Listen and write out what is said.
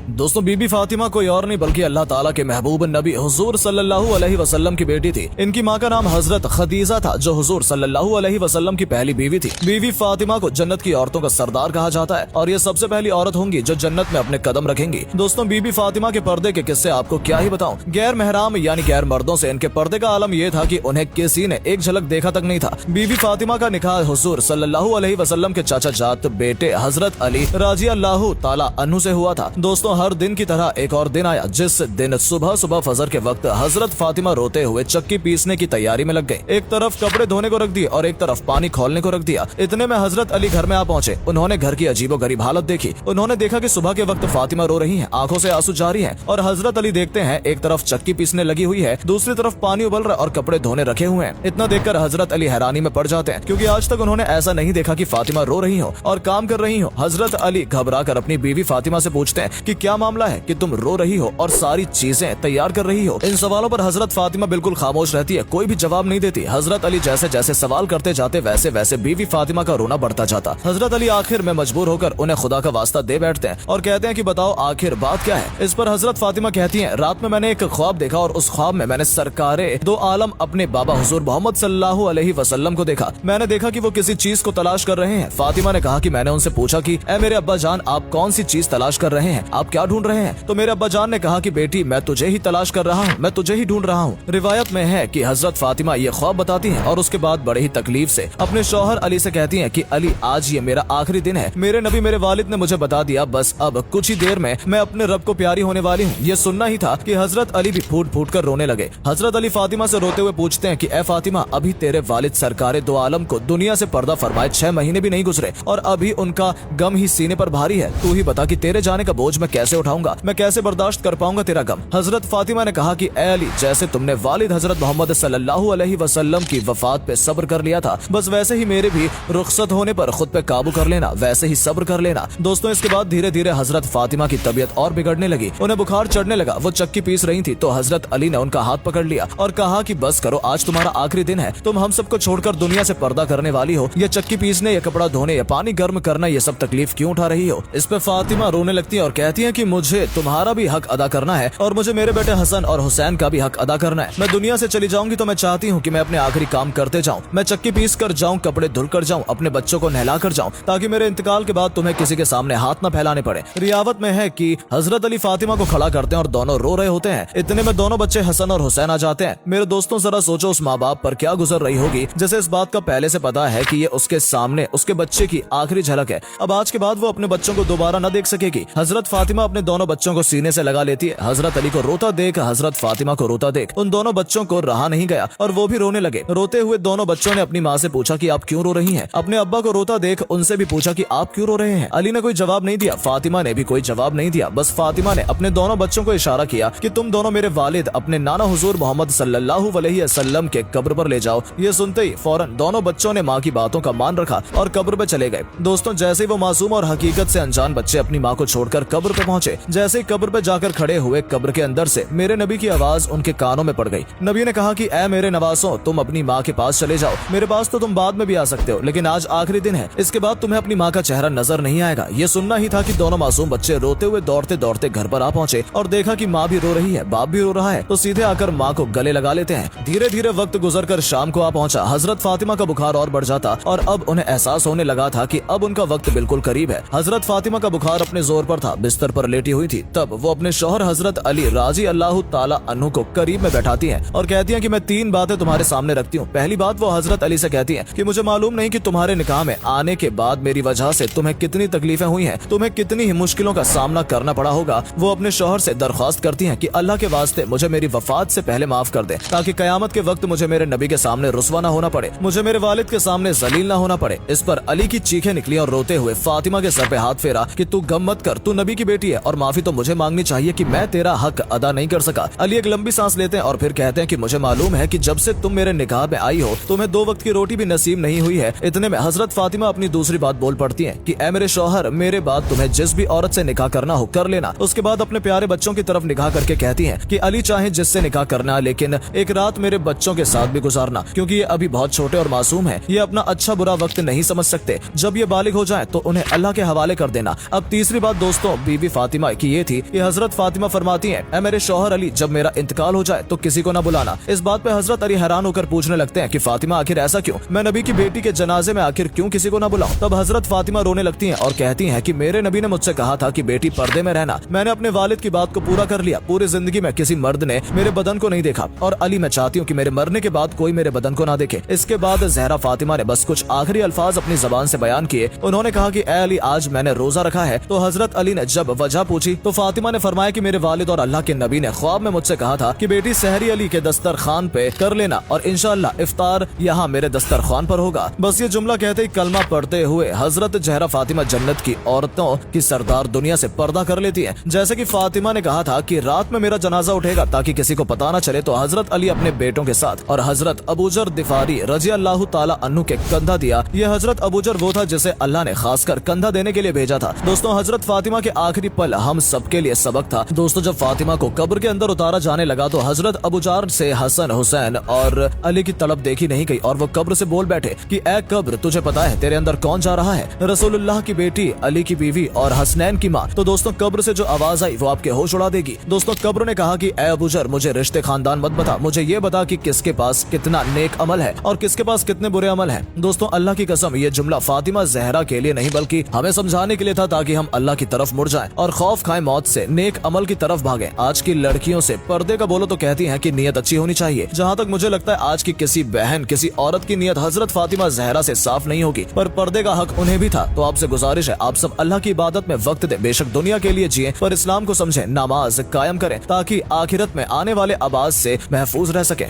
दोस्तों बीबी फातिमा कोई और नहीं बल्कि अल्लाह ताला के महबूब नबी हुजूर सल्लल्लाहु अलैहि वसल्लम की बेटी थी। इनकी माँ का नाम हजरत खदीजा था जो हुजूर सल्लल्लाहु अलैहि वसल्लम की पहली बीवी थी। बीवी फातिमा को जन्नत की औरतों का सरदार कहा जाता है और ये सबसे पहली औरत होंगी जो जन्नत में अपने कदम रखेंगी। दोस्तों बीबी फातिमा के पर्दे के किस्से आपको क्या ही बताऊं। गैर महराम यानी गैर मर्दों से इनके पर्दे का आलम ये था कि उन्हें किसी ने एक झलक देखा तक नहीं था। बीबी फातिमा का निकाह हुजूर सल्लल्लाहु अलैहि वसल्लम के चाचा जात बेटे हजरत अली रजी अल्लाह ताला अन्हु से हुआ था। दोस्तों हर दिन की तरह एक और दिन आया जिस दिन सुबह सुबह फजर के वक्त हजरत फातिमा रोते हुए चक्की पीसने की तैयारी में लग गए। एक तरफ कपड़े धोने को रख दिए और एक तरफ पानी खोलने को रख दिया। इतने में हजरत अली घर में आ पहुंचे। उन्होंने घर की अजीबोगरीब हालत देखी। उन्होंने देखा कि सुबह के वक्त फातिमा रो रही हैं, आंखों से आंसू जारी हैं और हजरत अली देखते हैं एक तरफ चक्की पीसने लगी हुई है, दूसरी तरफ पानी उबल रहा और कपड़े धोने रखे हुए हैं। इतना देखकर हजरत अली हैरानी में पड़ जाते हैं क्योंकि आज तक उन्होंने ऐसा नहीं देखा कि फातिमा रो रही हो और काम कर रही हो। हजरत अली घबरा कर अपनी बीवी फातिमा से पूछते हैं कि क्या मामला है कि तुम रो रही हो और सारी चीजें तैयार कर रही हो। इन सवालों पर हजरत फातिमा बिल्कुल खामोश रहती है, कोई भी जवाब नहीं देती। हजरत अली जैसे जैसे सवाल करते जाते वैसे वैसे बीवी फातिमा का रोना बढ़ता जाता। हजरत अली आखिर में मजबूर होकर उन्हें खुदा का वास्ता दे बैठते हैं और कहते हैं कि बताओ आखिर बात क्या है। इस पर हजरत फातिमा कहती हैं रात में मैंने एक ख्वाब देखा और उस ख्वाब में मैंने सरकारे दो आलम अपने बाबा हुजूर मोहम्मद सल्लल्लाहु अलैहि वसल्लम को देखा। मैंने देखा कि वो किसी चीज को तलाश कर रहे हैं। फातिमा ने कहा कि मैंने उनसे पूछा कि ए मेरे अब्बा जान आप कौन सी चीज तलाश कर रहे हैं, आप क्या ढूंढ रहे हैं। तो मेरे अब्बा जान ने कहा कि बेटी मैं तुझे ही तलाश कर रहा हूँ, मैं तुझे ही ढूंढ रहा हूँ। रिवायत में है कि हजरत फातिमा ये ख्वाब बताती हैं और उसके बाद बड़े ही तकलीफ से अपने शौहर अली से कहती हैं कि अली आज ये मेरा आखिरी दिन है। मेरे नबी मेरे वालिद ने मुझे बता दिया बस अब कुछ ही देर में मैं अपने रब को प्यारी होने वाली हूँ। ये सुनना ही था कि हजरत अली भी फूट फूट कर रोने लगे। हजरत अली फातिमा से रोते हुए पूछते हैं कि ए फातिमा अभी तेरे वालिद सरकारे दो आलम को दुनिया से पर्दा फरमाए 6 महीने भी नहीं गुजरे और अभी उनका गम ही सीने पर भारी है। तू ही बता कि तेरे जाने का बोझ मैं कैसे उठाऊंगा, मैं कैसे बर्दाश्त कर पाऊंगा तेरा गम। हजरत फातिमा ने कहा कि ए अली जैसे तुमने वालिद हजरत मोहम्मद सल्लल्लाहु अलैहि वसल्लम की वफात पे सब्र कर लिया था बस वैसे ही मेरे भी रुखसत होने पर खुद पे काबू कर लेना, वैसे ही सब्र कर लेना। दोस्तों इसके बाद धीरे धीरे हजरत फातिमा की तबीयत और बिगड़ने लगी, उन्हें बुखार चढ़ने लगा। वो चक्की पीस रही थी तो हजरत अली ने उनका हाथ पकड़ लिया और कहा कि बस करो आज तुम्हारा आखिरी दिन है, तुम हम सबको छोड़कर दुनिया से पर्दा करने वाली हो। ये चक्की पीसने, ये कपड़ा धोने, ये पानी गर्म करना, ये सब तकलीफ क्यों उठा रही हो। इस पे फातिमा रोने लगती है और कहती है कि मुझे तुम्हारा भी हक अदा करना है और मुझे मेरे बेटे हसन और हुसैन का भी हक अदा करना है। मैं दुनिया से चली जाऊंगी तो मैं चाहती हूँ कि मैं अपने आखिरी काम करते जाऊँ, मैं चक्की पीस कर जाऊँ, कपड़े धुल कर जाऊँ, अपने बच्चों को नहला कर जाऊँ ताकि मेरे इंतकाल के बाद तुम्हें किसी के सामने हाथ न फैलाने पड़े। रियावत में है कि हजरत अली फातिमा को खड़ा करते हैं और दोनों रो रहे होते हैं। इतने में दोनों बच्चे हसन और हुसैन आ जाते हैं। मेरे दोस्तों जरा सोचो उस माँ बाप पर क्या गुजर रही होगी जैसे इस बात का पहले से पता है कि ये उसके सामने उसके बच्चे की आखिरी झलक है। अब आज के बाद वो अपने बच्चों को दोबारा न देख सकेगी। हजरत फातिमा अपने दोनों बच्चों को सीने से लगा लेती है। हजरत अली को रोता देख, हजरत फातिमा को रोता देख उन दोनों बच्चों को रहा नहीं गया और वो भी रोने लगे। रोते हुए दोनों बच्चों ने अपनी माँ से पूछा कि आप क्यों रो रही हैं। अपने अब्बा को रोता देख उनसे भी पूछा कि आप क्यों रो रहे हैं। अली ने कोई जवाब नहीं दिया, फातिमा ने भी कोई जवाब नहीं दिया। बस फातिमा ने अपने दोनों बच्चों को इशारा किया कि तुम दोनों मेरे वालिद अपने नाना हुजूर मोहम्मद सल्लल्लाहु अलैहि वसल्लम के कब्र पर ले जाओ। ये सुनते ही फौरन दोनों बच्चों ने माँ की बातों का मान रखा और कब्र पे चले गए। दोस्तों जैसे ही वो मासूम और हकीकत से अनजान बच्चे अपनी माँ को छोड़कर कब्र पे पहुंचे, जैसे ही कब्र पे जाकर खड़े हुए कब्र के अंदर से मेरे नबी की आवाज उनके कानों में पड़ गई। नबी ने कहा कि ए मेरे नवासों तुम अपनी माँ के पास चले जाओ, मेरे पास तो तुम बाद में भी आ सकते हो लेकिन आज आखिरी दिन है, इसके बाद तुम्हें अपनी माँ का चेहरा नजर नहीं आएगा। ये सुनना ही था कि दोनों मासूम बच्चे रोते हुए दौड़ते दौड़ते घर पर आ पहुंचे और देखा कि माँ भी रो रही है, बाप भी रो रहा है तो सीधे आकर माँ को गले लगा लेते हैं। धीरे धीरे वक्त गुजरकर शाम को आ पहुंचा। हजरत फातिमा का बुखार और बढ़ जाता और अब उन्हें एहसास होने लगा था कि अब उनका वक्त बिल्कुल करीब है। हजरत फातिमा का बुखार अपने जोर पर था, बिस्तर पर लेटी हुई थी। तब वो अपने शौहर हजरत अली राजी अल्लाह ताला अन्हु को करीब में बैठाती हैं और कहती हैं कि मैं 3 बातें तुम्हारे सामने रखती हूँ। पहली बात वो हजरत अली से कहती हैं कि मुझे मालूम नहीं कि तुम्हारे निकाह में आने के बाद मेरी वजह से तुम्हें कितनी तकलीफें हुई हैं, तुम्हें कितनी ही मुश्किलों का सामना करना पड़ा होगा। वो अपने शौहर से दरख्वास्त करती हैं कि अल्लाह के वास्ते मुझे मेरी वफात से पहले माफ कर दे ताकि कयामत के वक्त मुझे मेरे नबी के सामने रुस्वा न होना पड़े, मुझे मेरे वालिद के सामने जलील न होना पड़े। इस पर अली की चीखें निकली और रोते हुए फातिमा के सर पे हाथ फेरा कि तू गम मत कर, तू नबी की बेटी है और माफी तो मुझे मांगनी चाहिए कि मैं तेरा हक अदा नहीं कर सका। अली एक लंबी सांस लेते हैं और फिर कहते हैं कि मुझे मालूम है कि जब से तुम मेरे निकाह में आई हो तुम्हें 2 वक्त की रोटी भी नसीब नहीं हुई है। इतने में हजरत फातिमा अपनी दूसरी बात बोल पड़ती है कि ए मेरे शौहर मेरे बाद तुम्हें जिस भी औरत से निकाह करना हो कर लेना। उसके बाद अपने प्यारे बच्चों की तरफ निगाह करके कहती हैं कि अली चाहे जिससे निकाह करना लेकिन एक रात मेरे बच्चों के साथ भी गुजारना क्योंकि ये अभी बहुत छोटे और मासूम हैं, ये अपना अच्छा बुरा वक्त नहीं समझ सकते। जब ये बालिग हो जाए तो उन्हें अल्लाह के हवाले कर देना। अब तीसरी बात दोस्तों बीबी फातिमा की ये थी कि हजरत फातिमा फरमाती हैं, ऐ मेरे शौहर अली, जब मेरा इंतकाल हो जाए तो किसी को न बुलाना। इस बात पे हजरत अली हैरान होकर पूछने लगते हैं कि फातिमा आखिर ऐसा क्यों, मैं नबी की बेटी के जनाजे में आखिर क्यों किसी को न बुलाऊं। तब हजरत फातिमा रोने लगती हैं और कहती हैं कि मेरे नबी ने मुझसे कहा था कि बेटी पर्दे में रहना, मैंने अपने वालिद की बात को पूरा कर लिया, पूरी जिंदगी में किसी मर्द ने मेरे बदन को नहीं देखा, और अली मैं चाहती हूँ कि मेरे मरने के बाद कोई मेरे बदन को ना देखे। इसके बाद जहरा फातिमा ने बस कुछ आखिरी अल्फाज अपनी जबान से बयान किए। उन्होंने कहा कि ए अली, आज मैंने रोजा रखा है। तो हजरत अली ने जब वजह पूछी तो फातिमा ने फरमाया कि मेरे वालिद और अल्लाह के नबी ने ख्वाब में मुझसे कहा था कि बेटी सहरी अली के दस्तरखान पे कर लेना, और इंशाअल्लाह इफ्तार यहाँ मेरे दस्तरखान पर होगा। बस ये जुमला कहते ही कलमा पढ़ते हुए हजरत जहरा फातिमा जन्नत की औरतों की सरदार दुनिया से पर्दा कर लेती है। जैसे कि फातिमा ने कहा था कि रात में मेरा जनाजा उठेगा ताकि किसी को पता न चले, तो हजरत अली अपने बेटों के साथ और हजरत अबूजर दिफारी रजी अल्लाह ताला अन्हु के कंधा दिया। ये हजरत अबूजर वो था जिसे अल्लाह ने खासकर कंधा देने के लिए भेजा था। दोस्तों, हजरत फातिमा के आखिरी पल हम सबके लिए सबक था। दोस्तों, जब फातिमा को कब्र के अंदर उतारा जाने लगा तो हजरत अबूजार से हसन, हुसैन और अली की तलब देखी नहीं गई और वो कब्र से बोल बैठे कि ए कब्र, तुझे पता है तेरे अंदर कौन जा रहा है? रसूलुल्लाह की बेटी, अली की बीवी और हसनैन की माँ। तो दोस्तों, कब्र से जो आवाज आई वो आपके होश उड़ा देगी। दोस्तों, कब्र ने कहा कि ए अबूजर, मुझे रिश्ते खानदान मत बता, मुझे ये बता कि किसके पास कितना नेक अमल है और किसके पास कितने बुरे अमल हैं। दोस्तों, अल्लाह की कसम, ये जुमला फातिमा जहरा के लिए नहीं बल्कि हमें समझाने के लिए था ताकि हम अल्लाह की तरफ मुड़ जाएं और खौफ खाएं मौत से, नेक अमल की तरफ भागें। आज की लड़कियों से पर्दे का बोलो तो कहती हैं कि नियत अच्छी होनी चाहिए। जहाँ तक मुझे लगता है आज की किसी बहन, किसी औरत की नियत हजरत फातिमा जहरा से साफ नहीं होगी, पर पर्दे का हक उन्हें भी था। तो आपसे गुजारिश है, आप सब अल्लाह की इबादत में वक्त दें, बेशक दुनिया के लिए जिए पर इस्लाम को समझें, नमाज कायम करें ताकि आखिरत में आने वाले आवाज से महफूज रह सके।